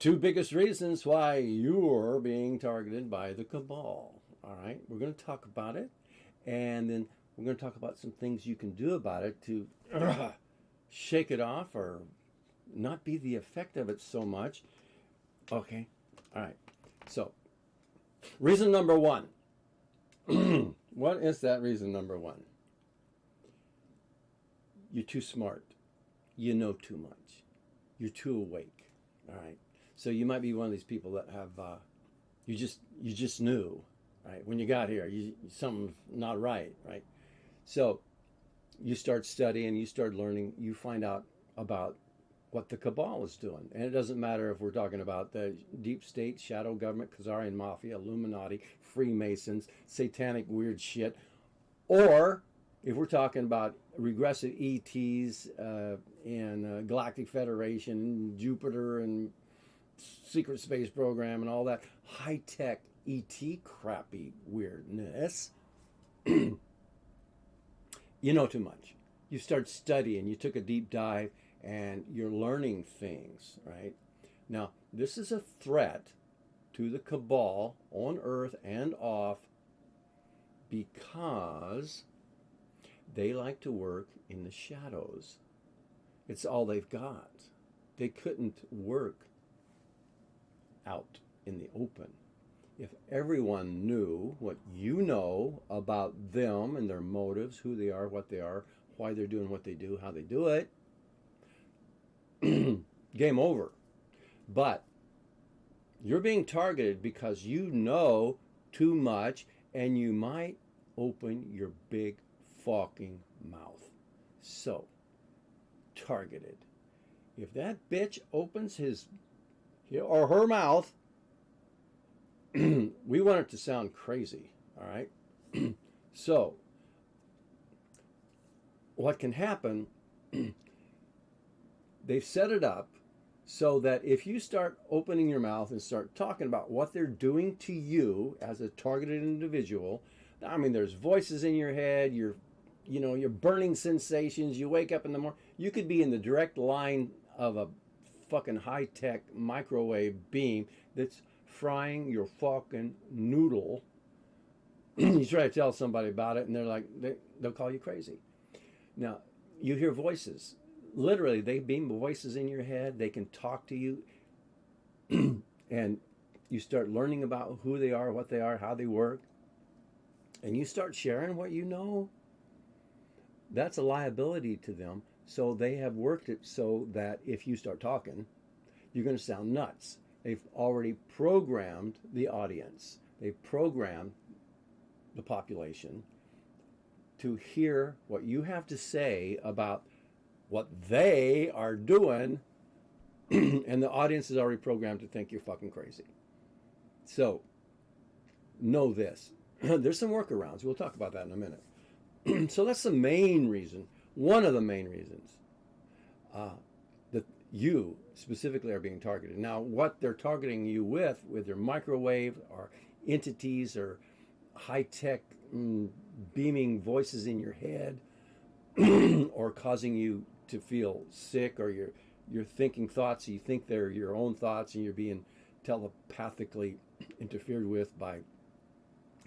two biggest reasons why you're being targeted by the cabal. All right, we're going to talk about it, and then we're going to talk about some things you can do about it to shake it off or not be the effect of it so much. Okay, all right. So, reason number one. What is that reason number one? You're too smart. You know too much. You're too awake. All right. So you might be one of these people that have you just knew, right? When you got here, something's not right, right? So you start studying, you start learning, you find out about what the cabal is doing. And it doesn't matter if we're talking about the deep state, shadow government, Khazarian mafia, Illuminati, Freemasons, satanic weird shit, or if we're talking about regressive ETs and Galactic Federation, and Jupiter and secret space program and all that high-tech ET crappy weirdness, you know too much. You start studying, you took a deep dive, and you're learning things, right? Now, this is a threat to the cabal on Earth and off because they like to work in the shadows. It's all they've got. They couldn't work out in the open. If everyone knew what you know about them and their motives, who they are, what they are, why they're doing what they do, how they do it, game over. But you're being targeted because you know too much and you might open your big fucking mouth. So, targeted. If that bitch opens his or her mouth, we want it to sound crazy, all right? So, what can happen, they've set it up so that if you start opening your mouth and start talking about what they're doing to you as a targeted individual, I mean, there's voices in your head, your burning sensations, you wake up in the morning, you could be in the direct line of a fucking high-tech microwave beam that's frying your fucking noodle. You try to tell somebody about it and they're like, they'll call you crazy. Now, you hear voices. Literally, they beam voices in your head. They can talk to you. And you start learning about who they are, what they are, how they work. And you start sharing what you know. That's a liability to them. So they have worked it so that if you start talking, you're going to sound nuts. They've already programmed the audience. They've programmed the population to hear what you have to say about what they are doing, and the audience is already programmed to think you're fucking crazy. So, know this. There's some workarounds. We'll talk about that in a minute. So that's the main reason, one of the main reasons, that you specifically are being targeted. Now, what they're targeting you with their microwave or entities or high-tech beaming voices in your head or causing you to feel sick, or you're thinking thoughts, you think they're your own thoughts and you're being telepathically interfered with by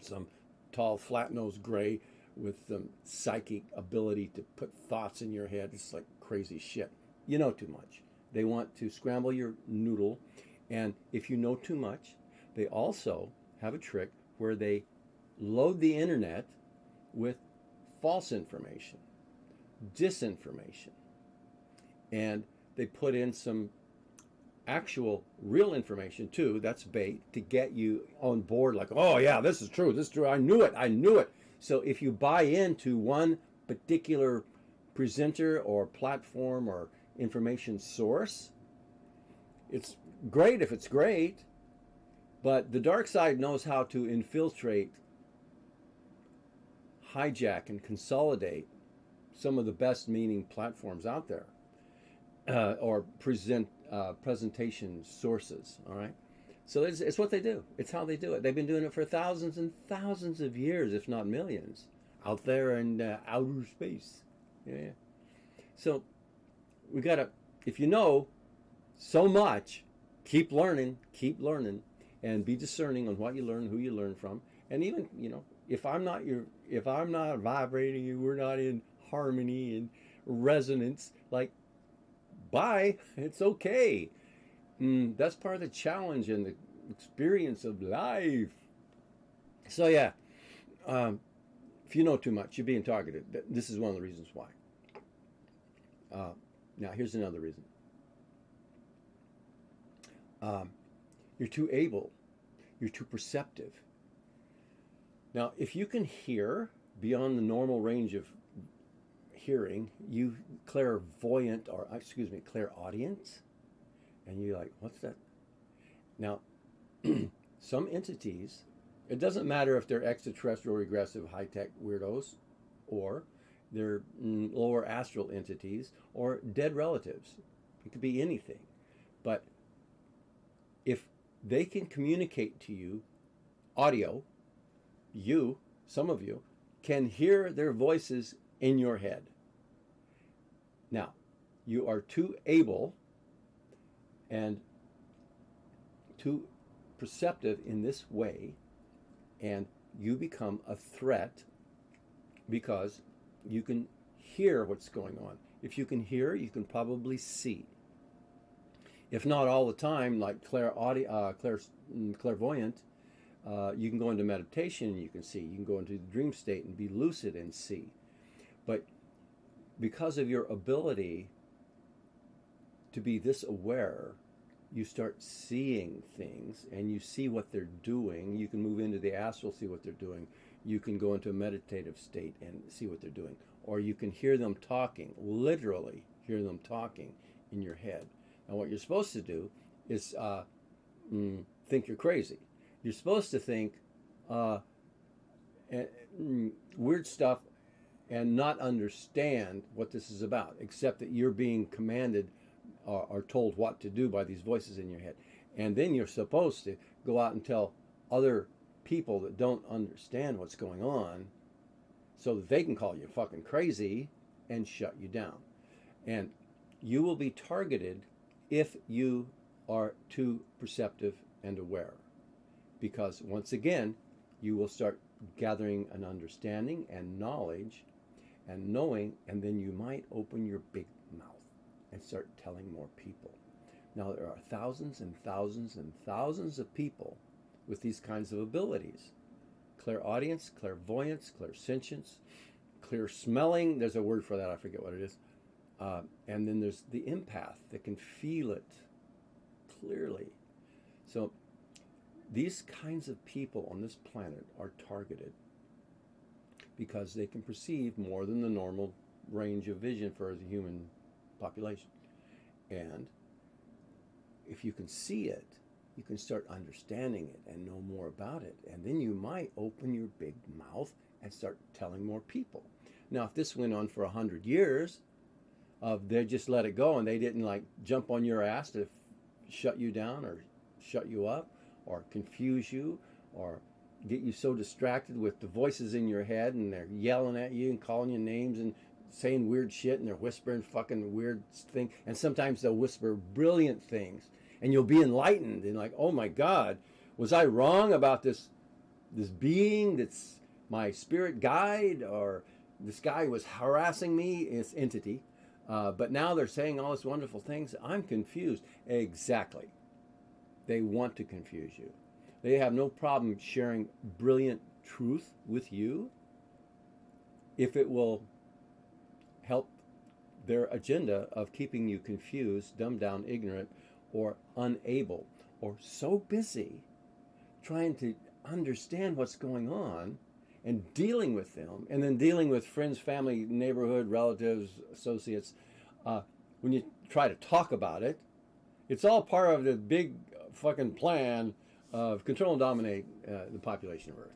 some tall, flat-nosed gray with the psychic ability to put thoughts in your head. It's like crazy shit. You know too much. They want to scramble your noodle. And if you know too much, they also have a trick where they load the internet with false information, disinformation. And they put in some actual real information too. That's bait to get you on board, like, oh yeah, this is true, I knew it. So if you buy into one particular presenter or platform or information source, it's great if it's great, but the dark side knows how to infiltrate, hijack, and consolidate some of the best meaning platforms out there, or presentation sources, all right? So it's what they do. It's how they do it. They've been doing it for thousands and thousands of years, if not millions, out there in outer space. Yeah. So we got to, if you know so much, keep learning, and be discerning on what you learn, who you learn from, and even, if I'm not vibrating and we're not in harmony and resonance, like, bye, it's okay. That's part of the challenge and the experience of life. So yeah, if you know too much, you're being targeted. This is one of the reasons why. Now here's another reason. You're too able. You're too perceptive. Now, if you can hear beyond the normal range of hearing, you clairvoyant, or excuse me, clairaudient, and you're like, what's that? Now, some entities, it doesn't matter if they're extraterrestrial, regressive, high-tech weirdos, or they're lower astral entities, or dead relatives. It could be anything. But if they can communicate to you audio, some of you, can hear their voices in your head. Now, you are too able and too perceptive in this way, and you become a threat because you can hear what's going on. If you can hear, you can probably see. If not all the time, like clairvoyant, you can go into meditation and you can see. You can go into the dream state and be lucid and see. But because of your ability to be this aware, you start seeing things and you see what they're doing. You can move into the astral, see what they're doing. You can go into a meditative state and see what they're doing. Or you can hear them talking, literally hear them talking in your head. And what you're supposed to do is think you're crazy. You're supposed to think weird stuff and not understand what this is about, except that you're being commanded or told what to do by these voices in your head. And then you're supposed to go out and tell other people that don't understand what's going on so that they can call you fucking crazy and shut you down. And you will be targeted if you are too perceptive and aware. Because once again, you will start gathering an understanding and knowledge and knowing, and then you might open your big mouth and start telling more people. Now, there are thousands and thousands and thousands of people with these kinds of abilities. Clairaudience, clairvoyance, clairsentience, clear smelling. There's a word for that. I forget what it is. And then there's the empath that can feel it clearly. So these kinds of people on this planet are targeted because they can perceive more than the normal range of vision for the human population. And if you can see it, you can start understanding it and know more about it. And then you might open your big mouth and start telling more people. Now, if this went on for 100 years, they just let it go and they didn't like jump on your ass to shut you down or shut you up or confuse you or get you so distracted with the voices in your head and they're yelling at you and calling you names and saying weird shit and they're whispering fucking weird thing, and sometimes they'll whisper brilliant things and you'll be enlightened and like, oh my God, was I wrong about this being that's my spirit guide, or this guy was harassing me, this entity, but now they're saying all these wonderful things. I'm confused. Exactly. They want to confuse you. They have no problem sharing brilliant truth with you if it will help their agenda of keeping you confused, dumbed down, ignorant, or unable, or so busy trying to understand what's going on and dealing with them, and then dealing with friends, family, neighborhood, relatives, associates. When you try to talk about it, it's all part of the big fucking plan of control and dominate the population of Earth.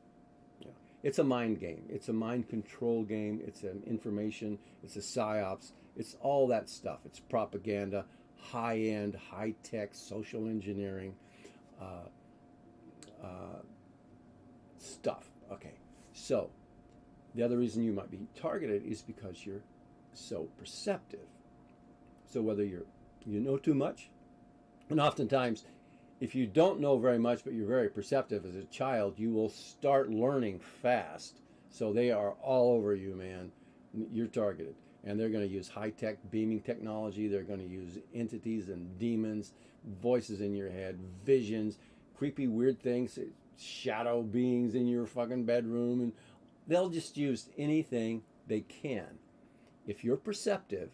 You know, it's a mind game. It's a mind control game. It's an information. It's a psyops. It's all that stuff. It's propaganda, high-end, high-tech, social engineering stuff. Okay, so the other reason you might be targeted is because you're so perceptive. So whether you know too much, and oftentimes if you don't know very much, but you're very perceptive as a child, you will start learning fast. So they are all over you, man. You're targeted. And they're going to use high-tech beaming technology. They're going to use entities and demons, voices in your head, visions, creepy, weird things, shadow beings in your fucking bedroom. And they'll just use anything they can. If you're perceptive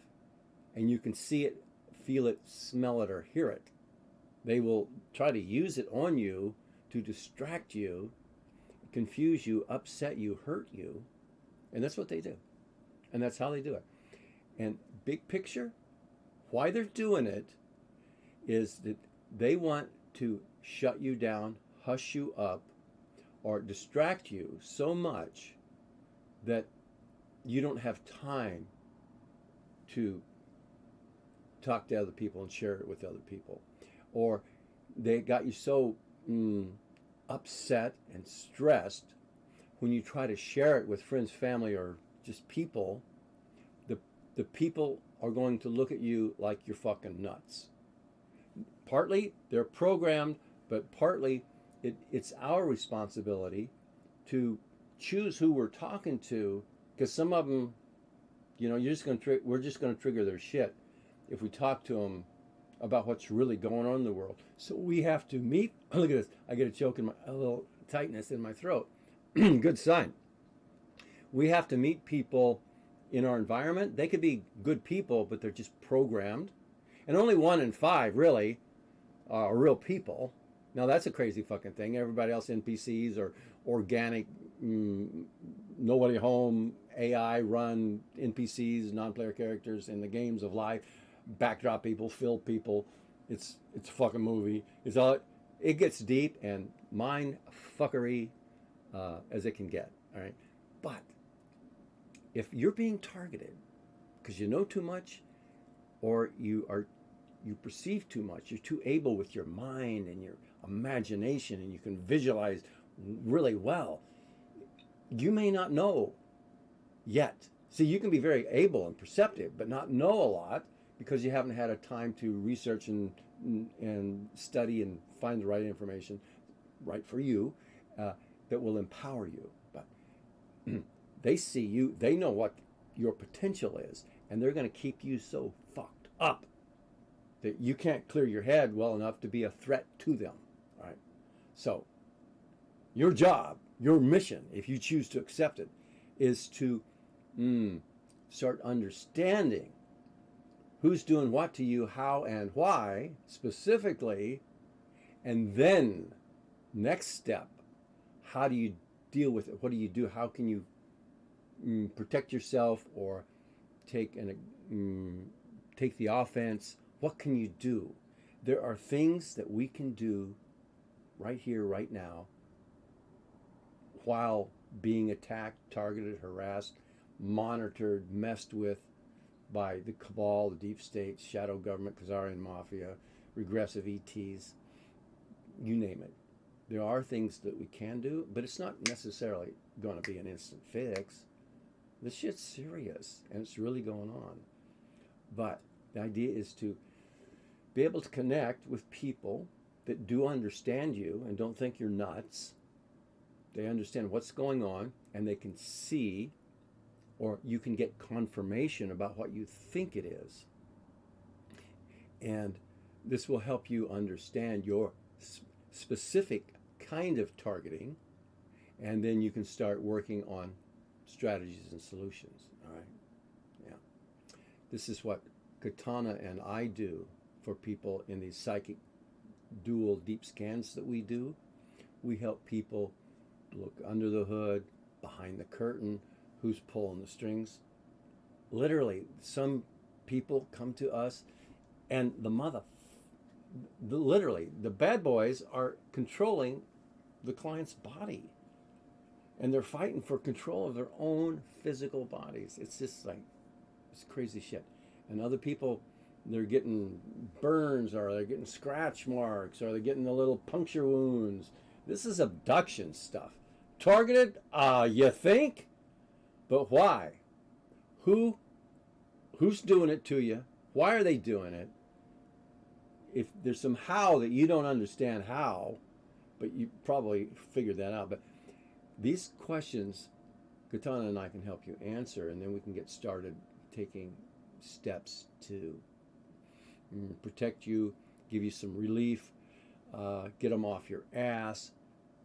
and you can see it, feel it, smell it, or hear it, they will try to use it on you to distract you, confuse you, upset you, hurt you. And that's what they do. And that's how they do it. And big picture, why they're doing it is that they want to shut you down, hush you up, or distract you so much that you don't have time to talk to other people and share it with other people. Or they got you so upset and stressed when you try to share it with friends, family, or just people, the people are going to look at you like you're fucking nuts. Partly they're programmed, but partly it's our responsibility to choose who we're talking to, because some of them, you know, we're just going to trigger their shit if we talk to them about what's really going on in the world. So we have to meet. Look at this. I get a little tightness in my throat. Good sign. We have to meet people in our environment. They could be good people, but they're just programmed. And only 1 in 5 really are real people. Now that's a crazy fucking thing. Everybody else NPCs or organic, nobody home, AI run NPCs, non-player characters in the games of life, backdrop people, fill people. It's a fucking movie. It gets deep and mind fuckery as it can get. All right, but if you're being targeted because you know too much, or you perceive too much, you're too able with your mind and your imagination, and you can visualize really well, you may not know yet. See, you can be very able and perceptive, but not know a lot because you haven't had a time to research and study and find the right information, right for you, that will empower you. But they see you, they know what your potential is, and they're going to keep you so fucked up that you can't clear your head well enough to be a threat to them. All right. So your job, your mission, if you choose to accept it, is to start understanding who's doing what to you, how and why specifically, and then next step, how do you deal with it? What do you do? How can you protect yourself or take the offense? What can you do? There are things that we can do right here, right now, while being attacked, targeted, harassed, monitored, messed with by the cabal, the deep state, shadow government, Khazarian mafia, regressive ETs, you name it. There are things that we can do, but it's not necessarily going to be an instant fix. This shit's serious, and it's really going on. But the idea is to be able to connect with people that do understand you and don't think you're nuts. They understand what's going on, and they can see, or you can get confirmation about what you think it is. And this will help you understand your specific kind of targeting, and then you can start working on strategies and solutions. All right. Yeah. This is what Katana and I do for people in these psychic dual deep scans that we do. We help people look under the hood, behind the curtain, who's pulling the strings. Literally, some people come to us and literally, the bad boys are controlling the client's body. And they're fighting for control of their own physical bodies. It's just like, it's crazy shit. And other people, they're getting burns, or they're getting scratch marks, or they're getting the little puncture wounds. This is abduction stuff. Targeted? You think? But why? Who's doing it to you? Why are they doing it? if there's some how that you don't understand how, but you probably figured that out. But these questions, Katana and I can help you answer, and then we can get started taking steps to protect you, give you some relief, get them off your ass.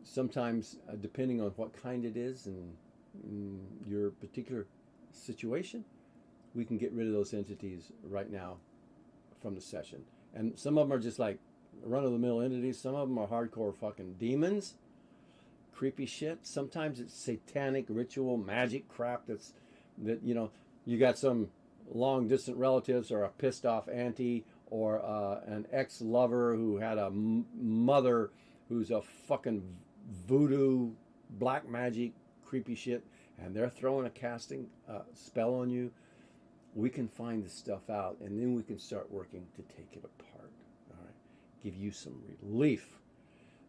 Sometimes, depending on what kind it is and your particular situation, we can get rid of those entities right now from the session. And some of them are just like run-of-the-mill entities. Some of them are hardcore fucking demons, creepy shit. Sometimes it's satanic ritual magic crap that you got some long distant relatives or a pissed off auntie or an ex-lover who had a mother who's a fucking voodoo black magic creepy shit, and they're throwing a casting spell on you. We can find this stuff out, and then we can start working to take it apart. All right, give you some relief,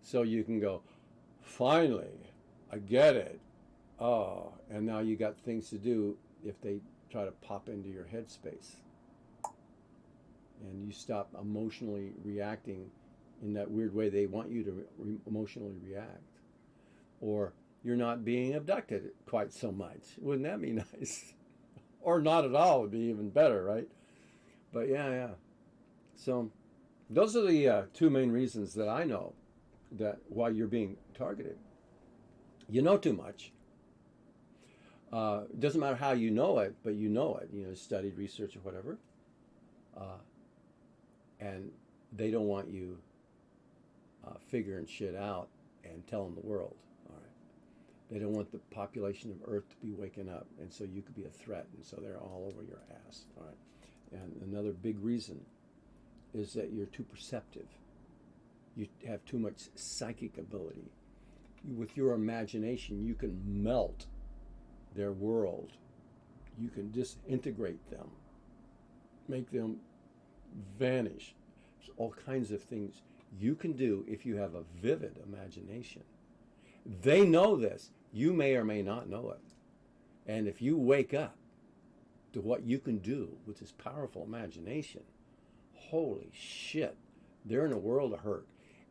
so you can go, finally, I get it. Oh, and now you got things to do if they try to pop into your headspace, and you stop emotionally reacting in that weird way they want you to emotionally react, or you're not being abducted quite so much. Wouldn't that be nice? Or not at all would be even better, right? But yeah. So those are the two main reasons that I know that why you're being targeted. You know too much. It doesn't matter how you know it, but you know it. Studied, research, or whatever. And they don't want you figuring shit out and telling the world. They don't want the population of Earth to be waking up, and so you could be a threat, and so they're all over your ass. All right. And another big reason is that you're too perceptive. You have too much psychic ability. With your imagination, you can melt their world. You can disintegrate them, make them vanish. There's all kinds of things you can do if you have a vivid imagination. They know this. You may or may not know it. And if you wake up to what you can do with this powerful imagination, holy shit, they're in a world of hurt.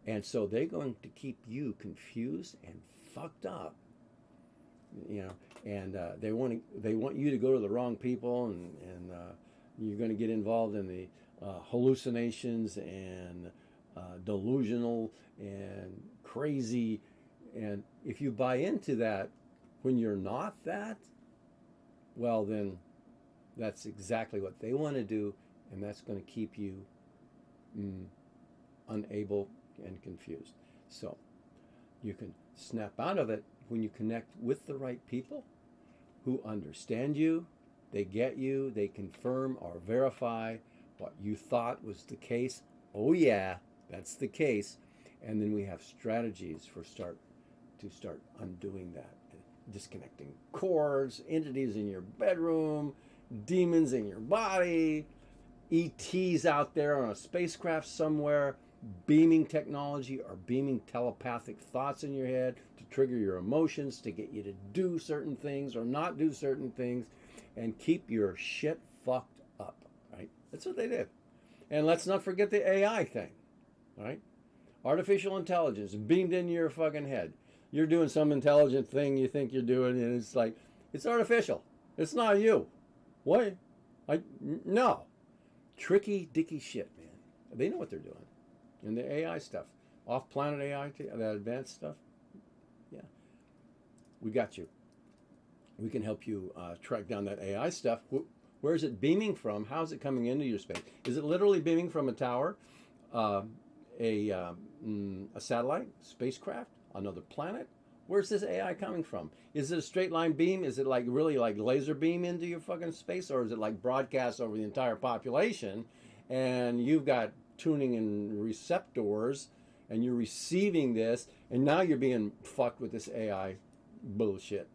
And so they're going to keep you confused and fucked up. And they want you to go to the wrong people, and you're going to get involved in the hallucinations and delusional and crazy. And if you buy into that when you're not that, well, then that's exactly what they want to do, and that's going to keep you unable and confused. So you can snap out of it when you connect with the right people who understand you, they get you, they confirm or verify what you thought was the case. Oh yeah, that's the case. And then we have strategies to start undoing that. Disconnecting cords, entities in your bedroom, demons in your body, ETs out there on a spacecraft somewhere, beaming technology or beaming telepathic thoughts in your head to trigger your emotions, to get you to do certain things or not do certain things, and keep your shit fucked up, right? That's what they did. And let's not forget the AI thing, right? Artificial intelligence beamed into your fucking head. You're doing some intelligent thing you think you're doing, and it's like, it's artificial. It's not you. What? No. Tricky dicky shit, man. They know what they're doing. And the AI stuff. Off-planet AI, that advanced stuff. Yeah. We got you. We can help you track down that AI stuff. Where is it beaming from? How is it coming into your space? Is it literally beaming from a tower, a satellite, spacecraft, another planet? Where's this AI coming from? Is it a straight line beam? Is it like really like laser beam into your fucking space? Or is it like broadcast over the entire population and you've got tuning and receptors and you're receiving this and now you're being fucked with this AI bullshit?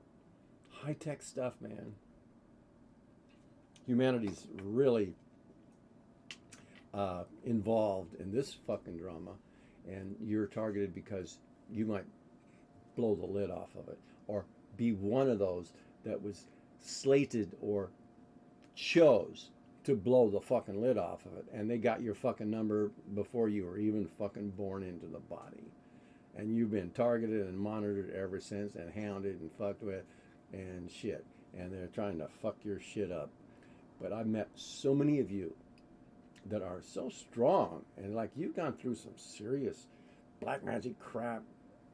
High-tech stuff, man. Humanity's really involved in this fucking drama, and you're targeted because you might blow the lid off of it or be one of those that was slated or chose to blow the fucking lid off of it. And they got your fucking number before you were even fucking born into the body. And you've been targeted and monitored ever since, and hounded and fucked with and shit. And they're trying to fuck your shit up. But I've met so many of you that are so strong, and like you've gone through some serious black magic crap,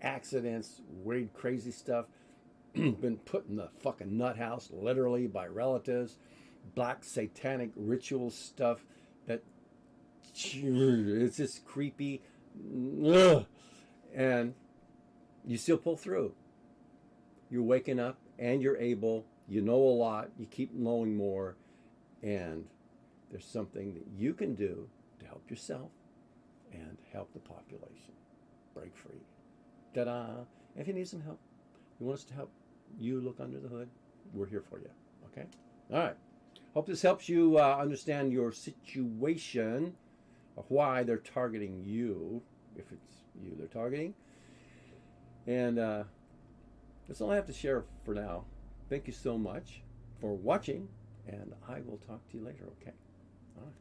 accidents, weird crazy stuff, been put in the fucking nut house literally by relatives, black satanic ritual stuff that it's just creepy. Ugh. And you still pull through. You're waking up and you're able, you know a lot, you keep knowing more, and there's something that you can do to help yourself and help the population break free. Ta-da! If you need some help, you want us to help you look under the hood, we're here for you. Okay? All right. Hope this helps you understand your situation, why they're targeting you, if it's you they're targeting. And that's all I have to share for now. Thank you so much for watching, and I will talk to you later, okay? All right.